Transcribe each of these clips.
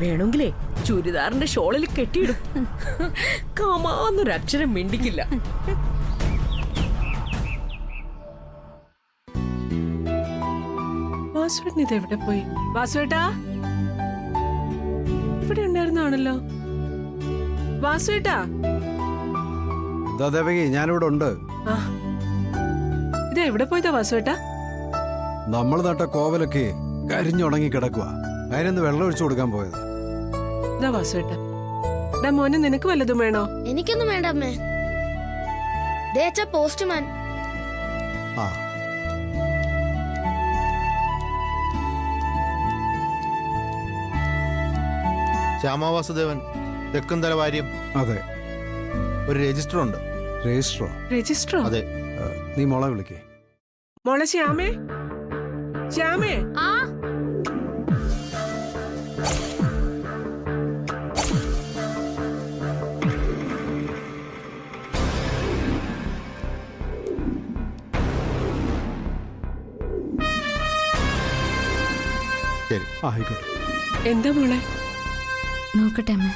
വേണമെങ്കിലേ ചുരിദാറിന്റെ ഷോളിൽ കെട്ടിയിടും. കാമാന്നൊരക്ഷരം മിണ്ടിക്കില്ല. വാസുവേട്ടൻ ഇത് എവിടെ പോയി? വാസുവേട്ടാ, ഇവിടെ ഉണ്ടായിരുന്നാണല്ലോ. വാസുവേട്ടാ. ഞാനിവിടെ ഉണ്ട്. ഇത് എവിടെ പോയതാ വാസുവേട്ടാ? നമ്മൾ നട്ട കോവലൊക്കെ കരിഞ്ഞുണങ്ങി കിടക്കുക. അതിനൊന്ന് വെള്ളം ഒഴിച്ചു കൊടുക്കാൻ പോയത്. വാസുവേട്ടാ, മോനെ നിനക്ക് വല്ലതും വേണോ? എനിക്കൊന്നും വേണ്ട അമ്മേ. പോസ്റ്റ്മാൻ. ആ, ശ്യാമവാസുദേവൻ, തെക്കുംതല വാര്യം. അതെ. ഒരു രജിസ്റ്റർ ഉണ്ട്. രജിസ്റ്ററോ? രജിസ്റ്ററോ? അതെ. നീ മോളെ വിളിക്കേ. മോളെ ശ്യാമേ, ശ്യാമേ. ശരി, ആയിക്കോട്ടെ. എന്താ മോളെ? നോക്കട്ടെ അമ്മ.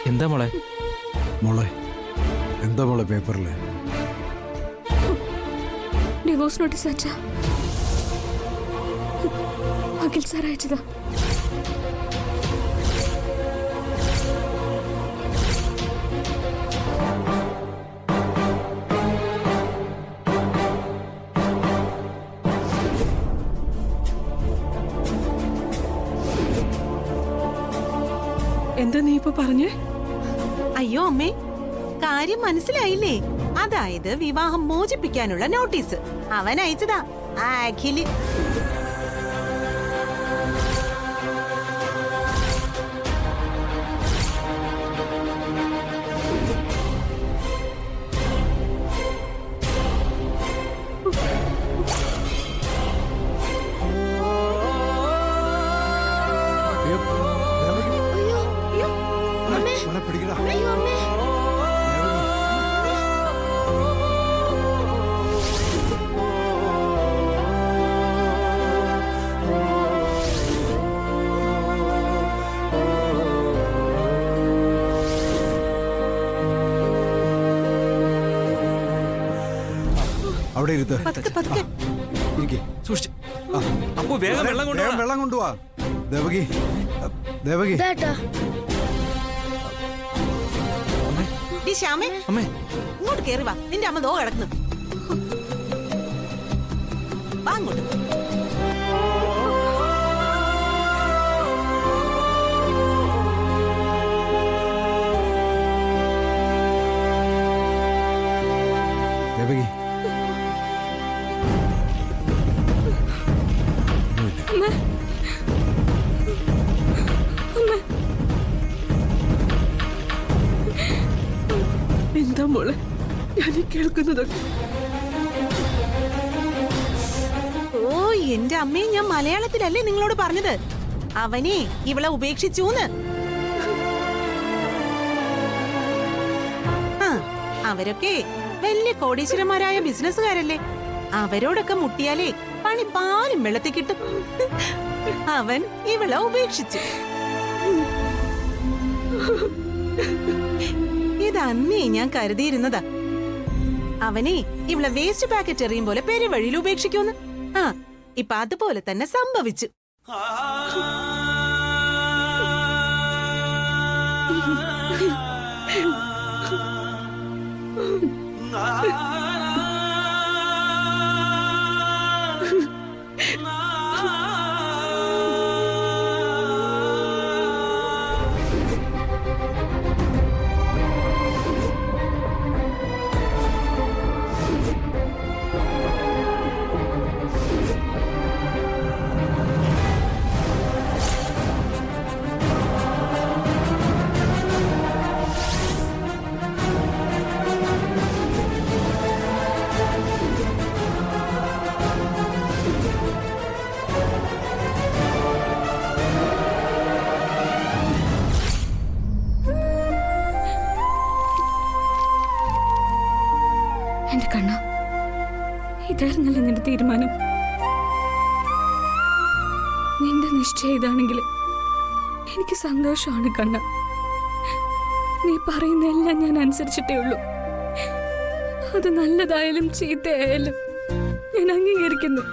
എന്താ മോളെ? മോളെ എന്താ മോളെ പേപ്പറില്? ഡിവോഴ്സ് നോട്ടീസ് അച്ഛാ. അഖിൽ സാർ അയച്ചതാ. എന്താ നീ ഇപ്പൊ പറഞ്ഞേ? അയ്യോ അമ്മേ, കാര്യം മനസ്സിലായില്ലേ? അതായത് വിവാഹം മോചിപ്പിക്കാനുള്ള നോട്ടീസ് അവൻ അയച്ചതാ, ആ അഖില്. മോളെ പിടിക്കടാ. അവിടെ ഇരുത്ത്. അപ്പോ വേഗം വെള്ളം കൊണ്ടുവാ. ദേവകി, ദേവകി. ശ്യാമേ, ഇങ്ങോട്ട് കേറി വാ. നിന്റെ അമ്മ ദോ കിടക്കുന്നു. വാ അങ്ങോട്ട്. ദേവകി, എന്താ മോളെ ഞാൻ കേൾക്കുന്നതൊക്കെ? ഓ എന്റെ അമ്മയെ ഞാൻ മലയാളത്തിലല്ലേ നിങ്ങളോട് പറഞ്ഞത്. അവനെ ഇവളെ ഉപേക്ഷിച്ചൂന്ന്. അവരൊക്കെ വലിയ കോടീശ്വരന്മാരായ ബിസിനസ്സുകാരല്ലേ. അവരോടൊക്കെ മുട്ടിയാലേ പണി പാലും വെള്ളത്തിൽ കിട്ടും. അവൻ ഇവളെ ഉപേക്ഷിച്ചു. ഇതന്നേ ഞാൻ കരുതിയിരുന്നതാ. അവനെ ഇവളെ വേസ്റ്റ് പാക്കറ്റ് എറിയും പോലെ പെരുവഴിയിൽ ഉപേക്ഷിക്കൂന്ന്. ഇപ്പൊ അതുപോലെ തന്നെ സംഭവിച്ചു. എന്റെ കണ്ണ, ഇതായിരുന്നല്ലേ നിന്റെ തീരുമാനം? നിന്റെ നിശ്ചയം ഇതാണെങ്കിൽ എനിക്ക് സന്തോഷമാണ് കണ്ണ. നീ പറയുന്ന എല്ലാം ഞാൻ അനുസരിച്ചിട്ടേ ഉള്ളൂ. അത് നല്ലതായാലും ചീത്തയായാലും ഞാൻ അംഗീകരിക്കുന്നു.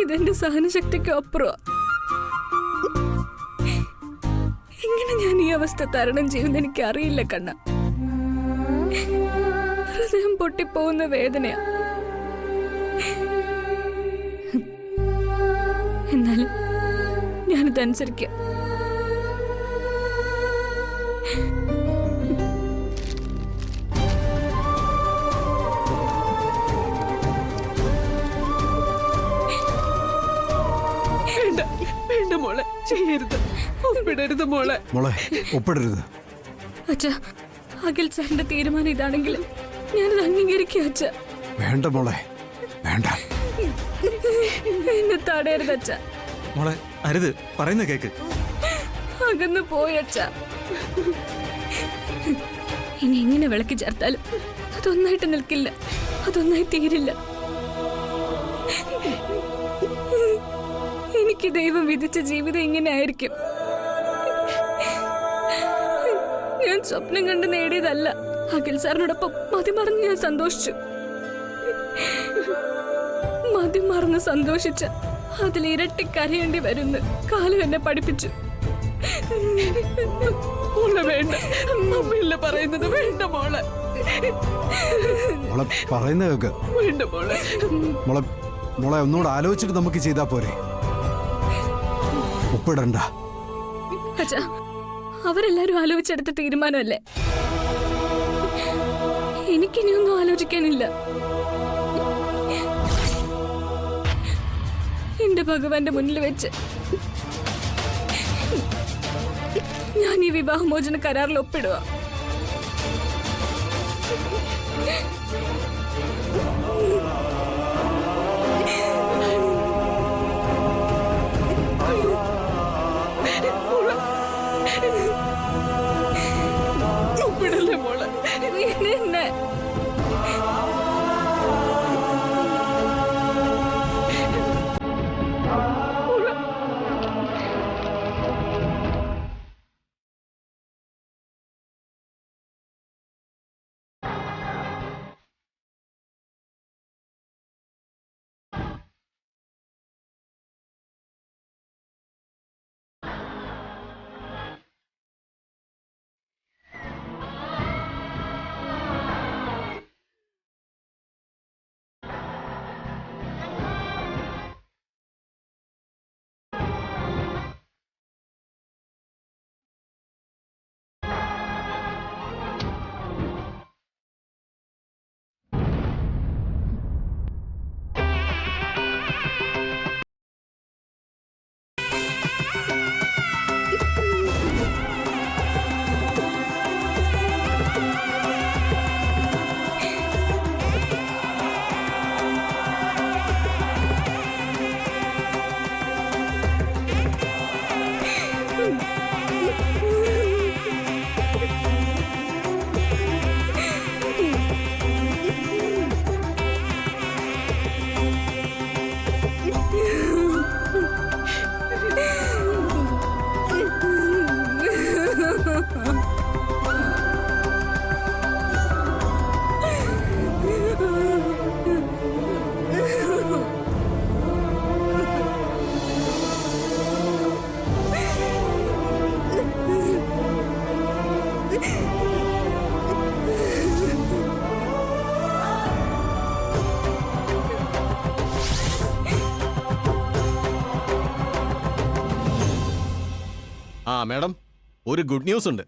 ഇതെന്റെ സഹനശക്തിക്ക് അപ്പുറം. എങ്ങനെ ഞാൻ ഈ അവസ്ഥ തരണം ചെയ്യുമെന്ന് എനിക്ക് അറിയില്ല കണ്ണ. ഹൃദയം പൊട്ടിപ്പോകുന്ന വേദനയാ. എന്നാലും ഞാനിതനുസരിക്കാം. വേണ്ട വേണ്ട മോളെ, ചെയ്യരുത്, ഒപ്പിടരുത് മോളെ. മോളെ ഒപ്പിടരുത്. അച്ഛാ, അഖിൽ സാറിന്റെ തീരുമാനം ഇതാണെങ്കിൽ ഞാനത് അംഗീകരിക്കുക. അച്ഛാ, വേണ്ട മോളെ, വേണ്ട. എന്നെ തടയരുത് അച്ഛാ. മോളെ അരുത്, പറയുന്ന കേക്ക്. അകന്ന് പോയച്ഛാ. ഇനി എങ്ങനെ വിളക്കി ചേർത്താലും അതൊന്നായിട്ട് നിൽക്കില്ല, അതൊന്നായി തീരില്ല. എനിക്ക് ദൈവം വിധിച്ച ജീവിതം ഇങ്ങനെ ആയിരിക്കും. ഞാൻ സ്വപ്നം കണ്ട് നേടിയതല്ല. അഖിൽ സാറിനോടൊപ്പം മതിമറന്ന് ഞാൻ സന്തോഷിച്ചു. മതിമറന്ന് സന്തോഷിച്ച അതിലിരട്ടി കരയേണ്ടി വരുന്നു കാലം എന്നെ പഠിപ്പിച്ചു. മോളെ വേണ്ട, അമ്മയല്ല പറയുന്നത്. വേണ്ട മോളെ, മോളെ പറയുന്ന കേക്ക്. വേണ്ട മോളെ. മോളെ മോളെ ഒന്നുകൂടെ ആലോചിച്ചിട്ട് നമുക്ക് ചെയ്താ പോരെ? ഒപ്പിടണ്ട. അച്ഛാ, അവരെല്ലാരും ആലോചിച്ചെടുത്ത തീരുമാനമല്ലേ? എനിക്കിനിയൊന്നും ആലോചിക്കാനില്ല. എന്റെ ഭഗവാന്റെ മുന്നിൽ വെച്ച് ഞാൻ ഈ വിവാഹമോചന കരാറിൽ ഒപ്പിടുക. ഒപ്പിടല്ലേ മോളെ. എന്നെ ആ മാഡം, ഒരു ഗുഡ് ന്യൂസ് ഉണ്ട്.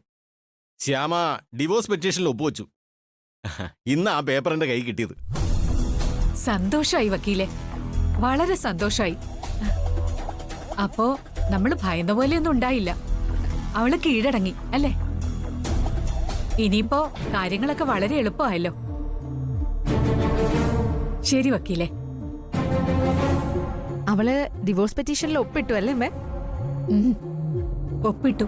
ശ്യാമ ഡിവോഴ്സ് പെറ്റീഷനിൽ ഒപ്പുവെച്ചു. ഇന്ന് ആ പേപ്പർ എന്റെ കൈ കിട്ടിയത്. സന്തോഷായി വക്കീലെ, വളരെ സന്തോഷായി. അപ്പോ നമ്മൾ ഭയന്ന പോലെയൊന്നും ഉണ്ടായില്ല. അവള് കീഴടങ്ങി അല്ലേ? ഇനിയിപ്പോ കാര്യങ്ങളൊക്കെ വളരെ എളുപ്പമായല്ലോ. ശരി വക്കീലെ. അവള് ഡിവോഴ്സ് പെറ്റീഷനിൽ ഒപ്പിട്ടു അല്ലേ മേ? ഒപ്പിട്ടു.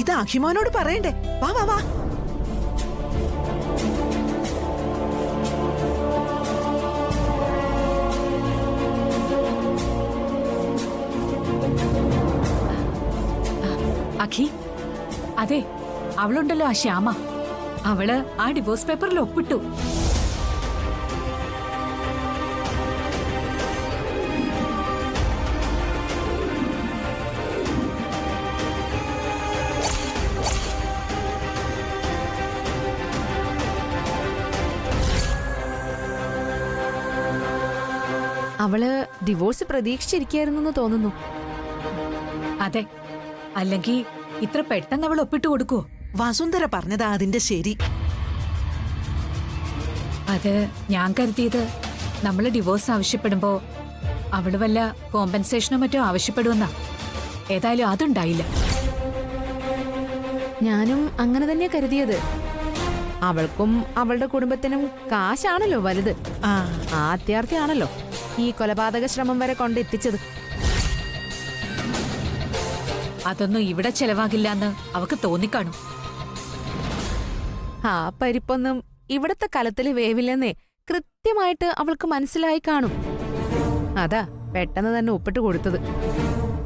ഇത് അഖിമോനോട് പറയണ്ടേ? വാ വാ വാ. അഖി, അതെ, അവളുണ്ടല്ലോ ആ ശ്യാമ. അവള് ആ ഡിവോഴ്സ് പേപ്പറിൽ ഒപ്പിട്ടു. അവള് ഡിവോഴ്സ് പ്രതീക്ഷിച്ചിരിക്കായിരുന്നു തോന്നുന്നു. അതെ, അല്ലെങ്കിൽ ഇത്ര പെട്ടെന്ന് അവൾ ഒപ്പിട്ട് കൊടുക്കുവോ? വസുന്ധര പറഞ്ഞതാ അതിന്റെ ശരി. അത് ഞാൻ കരുതിയത് നമ്മൾ ഡിവോഴ്സ് ആവശ്യപ്പെടുമ്പോ അവള് വല്ല കോമ്പൻസേഷനോ മറ്റോ ആവശ്യപ്പെടുമെന്നാ. ഏതായാലും അതുണ്ടായില്ല. ഞാനും അങ്ങനെ തന്നെയാ കരുതിയത്. അവൾക്കും അവളുടെ കുടുംബത്തിനും കാശാണല്ലോ വലുത്. ആ ആ അത്യാർത്ഥിയാണല്ലോ ഈ കൊലപാതക ശ്രമം വരെ കൊണ്ടെത്തിച്ചത്. അതൊന്നും ഇവിടെ ചെലവാകില്ലെന്ന് അവക്ക് തോന്നിക്കാണും. ആ പരിപ്പൊന്നും ഇവിടത്തെ കലത്തില് വേവില്ലെന്നേ കൃത്യമായിട്ട് അവൾക്ക് മനസ്സിലായി കാണും. അതാ പെട്ടെന്ന് തന്നെ ഒപ്പിട്ട് കൊടുത്തത്.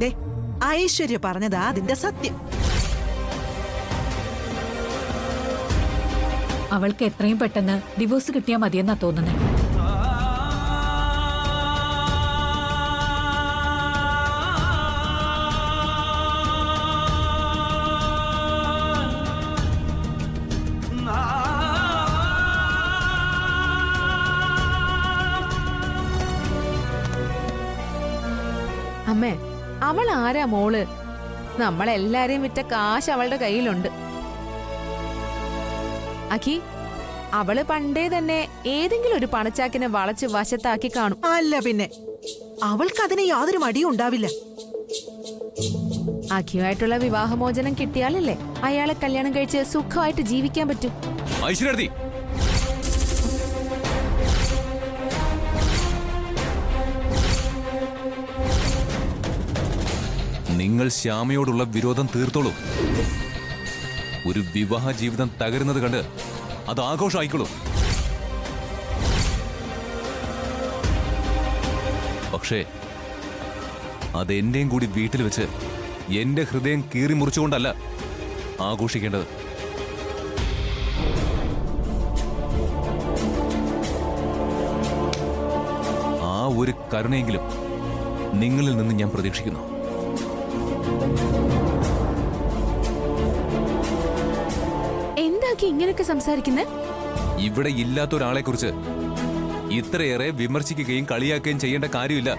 ദേ, ഐശ്വര്യ പറഞ്ഞതാ അതിന്റെ സത്യം. അവൾക്ക് എത്രയും പെട്ടെന്ന് ഡിവോഴ്സ് കിട്ടിയാൽ മതിയെന്നാ തോന്നുന്നത്. അമ്മേ, അവൾ ആരാ മോള്? നമ്മളെല്ലാരെയും വിറ്റ കാശ് അവളുടെ കയ്യിലുണ്ട്. അഖി, അവള് പണ്ടേ തന്നെ ഏതെങ്കിലും ഒരു പണച്ചാക്കിനെ വളച്ച് വശത്താക്കി കാണും. അല്ല പിന്നെ, അവൾക്ക് അതിന് യാതൊരു മടിയും ഉണ്ടാവില്ല. അഖിയുമായിട്ടുള്ള വിവാഹമോചനം കിട്ടിയാലല്ലേ അയാളെ കല്യാണം കഴിച്ച് സുഖമായിട്ട് ജീവിക്കാൻ പറ്റൂ. ഐശ്വര്യ, നിങ്ങൾ ശ്യാമയോടുള്ള വിരോധം തീർത്തോളൂ. ഒരു വിവാഹ ജീവിതം തകരുന്നത് കണ്ട് അത് ആഘോഷമായിക്കോളൂ. പക്ഷേ അതെന്റെയും കൂടി വീട്ടിൽ വെച്ച് എന്റെ ഹൃദയം കീറി മുറിച്ചുകൊണ്ടല്ല ആഘോഷിക്കേണ്ടത്. ആ ഒരു കരുണയെങ്കിലും നിങ്ങളിൽ നിന്ന് ഞാൻ പ്രതീക്ഷിക്കുന്നു. എന്താക്കി ഇങ്ങനെയൊക്കെ സംസാരിക്കുന്നേ? ഇവിടെ ഇല്ലാത്ത ഒരാളെ കുറിച്ച് ഇത്രയേറെ വിമർശിക്കുകയും കളിയാക്കുകയും ചെയ്യേണ്ട കാര്യമില്ല.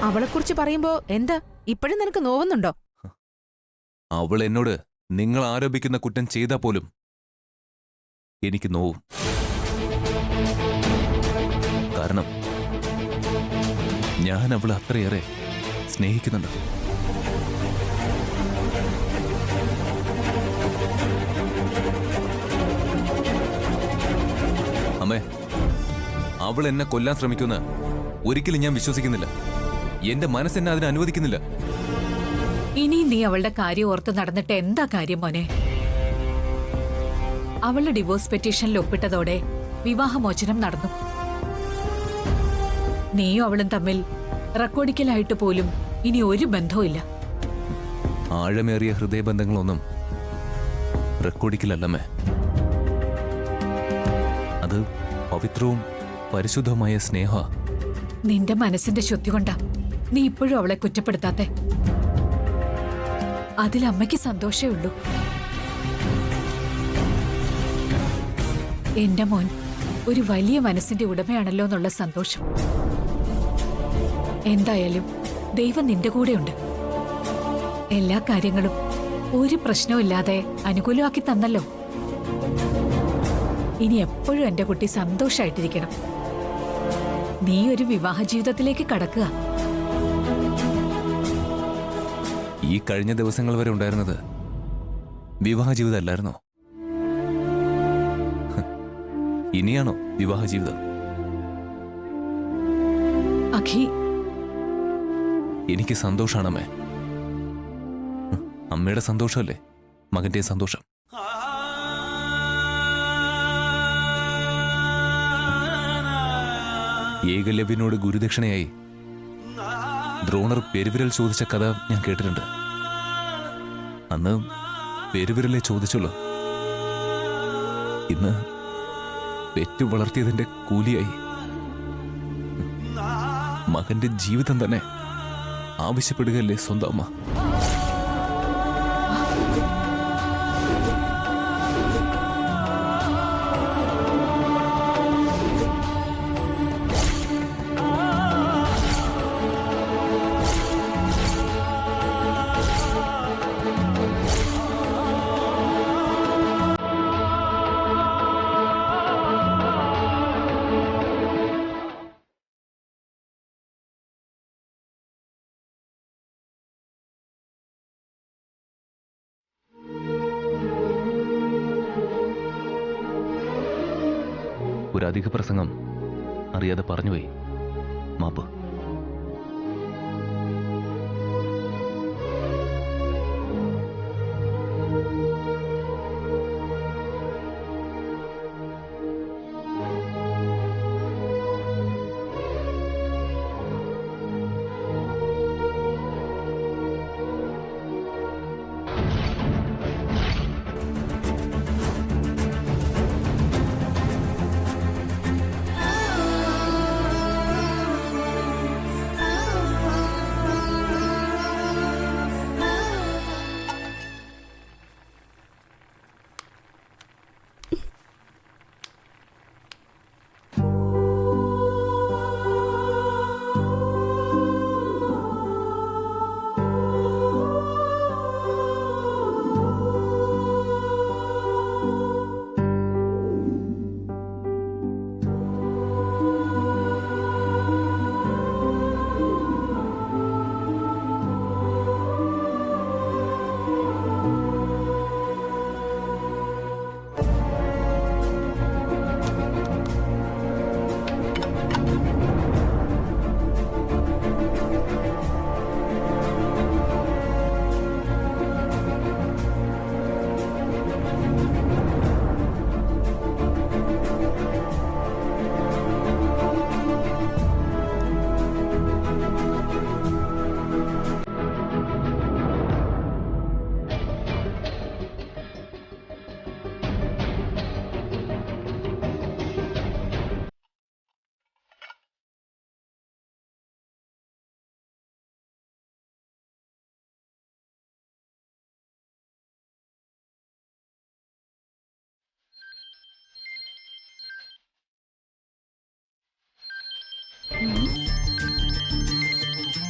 അവളെക്കുറിച്ച് പറയുമ്പോ എന്താ ഇപ്പോഴും നിനക്ക് നോവുന്നുണ്ടോ? അവൾ എന്നോട് നിങ്ങൾ ആരോപിക്കുന്ന കുറ്റം ചെയ്താൽ പോലും എനിക്ക് നോവും. കാരണം ഞാൻ അവളെ അത്രയേറെ സ്നേഹിക്കുന്നുണ്ട്. അമ്മേ, അവൾ എന്നെ കൊല്ലാൻ ശ്രമിക്കുമെന്ന് ഒരിക്കലും ഞാൻ വിശ്വസിക്കുന്നില്ല. എന്റെ മനസ്സെന്നെ അതിനെ അനുവദിക്കുന്നില്ല. ഇനി നീ അവളുടെ കാര്യം ഓർത്ത് നടന്നിട്ട് എന്താ കാര്യം മോനെ? അവളുടെ ഡിവോഴ്സ് പെറ്റീഷനിൽ ഒപ്പിട്ടതോടെ വിവാഹമോചനം നടന്നു. നീയും അവളും തമ്മിൽ റെക്കോർഡിക്കലായിട്ട് പോലും ഇനി ഒരു ബന്ധവുമില്ല. ആഴമേറിയ ഹൃദയബന്ധങ്ങളൊന്നും റെക്കോർഡിക്കലല്ലമ്മേ. അത് പവിത്രവും പരിശുദ്ധമായ സ്നേഹ. നിന്റെ മനസ്സിന്റെ ശുദ്ധി കൊണ്ടാ നീ ഇപ്പോഴും അവളെ കുറ്റപ്പെടുത്താത്തെ. അതിൽ അമ്മയ്ക്ക് സന്തോഷമേ ഉള്ളൂ. എന്റെ മോൻ ഒരു വലിയ മനസ്സിന്റെ ഉടമയാണല്ലോ എന്നുള്ള സന്തോഷം. എന്തായാലും ദൈവം നിന്റെ കൂടെയുണ്ട്. എല്ലാ കാര്യങ്ങളും ഒരു പ്രശ്നവുമില്ലാതെ അനുകൂലമാക്കി തന്നല്ലോ. ഇനി എപ്പോഴും എന്റെ കുട്ടി സന്തോഷായിട്ടിരിക്കണം. നീ ഒരു വിവാഹ ജീവിതത്തിലേക്ക് കടക്കുക. ഈ കഴിഞ്ഞ ദിവസങ്ങൾ വരെ ഉണ്ടായിരുന്നത് വിവാഹ ജീവിതം അല്ലായിരുന്നോ? ഇനിയാണോ വിവാഹ ജീവിതം? അഖി, എനിക്ക് സന്തോഷാണമ്മേ. അമ്മയുടെ സന്തോഷമല്ലേ മകന്റെ സന്തോഷം. ഏകലവ്യനോട് ഗുരുദക്ഷിണയായി ദ്രോണർ പെരുവിരൽ ചോദിച്ച കഥ ഞാൻ കേട്ടിട്ടുണ്ട്. അന്ന് പെരുവിരലെ ചോദിച്ചുള്ളൂ. ഇന്ന് പെറ്റു വളർത്തിയതിന്റെ കൂലിയായി മകന്റെ ജീവിതം തന്നെ ആവശ്യപ്പെടുകയല്ലേ സ്വന്തം അമ്മ. ഒരു അധിക പ്രസംഗം അറിയാതെ പറഞ്ഞുപോയി, മാപ്പ്.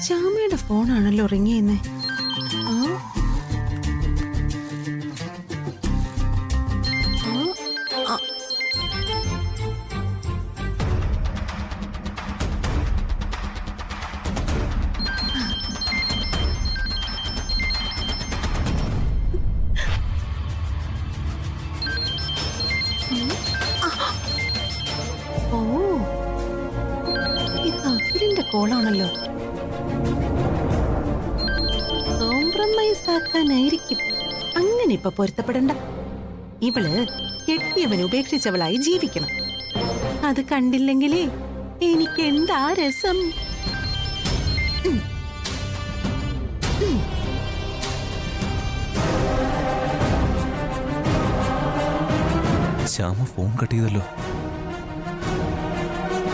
ശ്യാമയുടെ ഫോണാണല്ലോ റിങ്ങിയെന്നേ. ഓ, ഇത് അഖിലിന്റെ കോളാണല്ലോ. കോംപ്രമൈസ് ആക്കാനായിരിക്കും. അങ്ങനെ ഇപ്പൊ പൊരുത്തപ്പെടണ്ട. ഇവള് കെട്ടിയവൻ ഉപേക്ഷിച്ചവളായി ജീവിക്കണം. അത് കണ്ടില്ലെങ്കിലേ എനിക്ക് എന്താ രസം. ശ്യാമ ഫോൺ കട്ട് ചെയ്തല്ലോ.